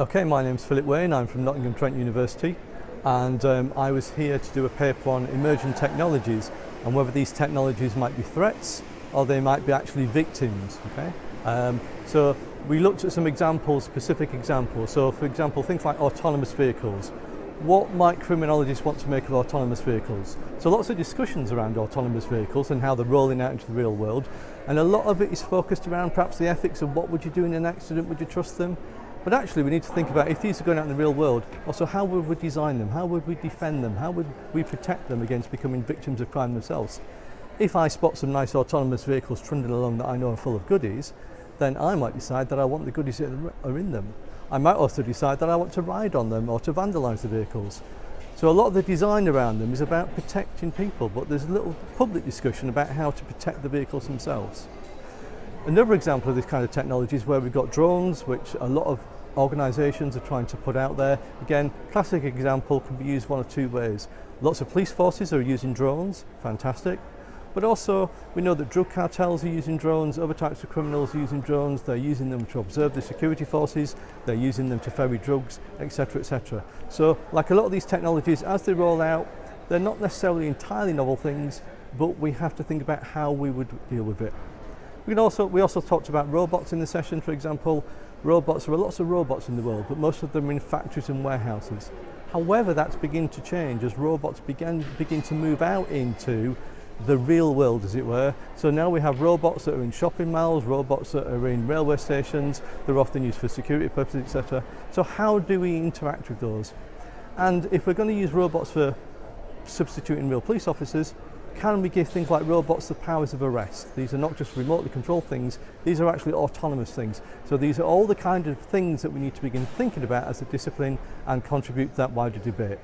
Okay, my name's Phillip Wane, I'm from Nottingham, Trent University, and I was here to do a paper on emerging technologies and whether these technologies might be threats or they might be actually victims. Okay, so we looked at some examples, specific examples. So for example, things like autonomous vehicles. What might criminologists want to make of autonomous vehicles? So lots of discussions around autonomous vehicles and how they're rolling out into the real world, and a lot of it is focused around perhaps the ethics of what would you do in an accident, would you trust them? But actually we need to think about, if these are going out in the real world, also how would we design them, how would we defend them, how would we protect them against becoming victims of crime themselves? If I spot some nice autonomous vehicles trundling along that I know are full of goodies, then I might decide that I want the goodies that are in them. I might also decide that I want to ride on them or to vandalise the vehicles. So a lot of the design around them is about protecting people, but there's a little public discussion about how to protect the vehicles themselves. Another example of this kind of technology is where we've got drones, which a lot of organisations are trying to put out there. Again, classic example, can be used one of two ways. Lots of police forces are using drones, fantastic. But also, we know that drug cartels are using drones, other types of criminals are using drones, they're using them to observe the security forces, they're using them to ferry drugs, etc., etc. So, like a lot of these technologies, as they roll out, they're not necessarily entirely novel things, but we have to think about how we would deal with it. We also talked about robots in the session, for example. Robots, there are lots of robots in the world, but most of them are in factories and warehouses. However, that's beginning to change as robots begin to move out into the real world, as it were. So now we have robots that are in shopping malls, robots that are in railway stations, they're often used for security purposes, etc. So how do we interact with those? And if we're going to use robots for substituting real police officers, can we give things like robots the powers of arrest? These are not just remotely controlled things, these are actually autonomous things. So these are all the kind of things that we need to begin thinking about as a discipline and contribute to that wider debate.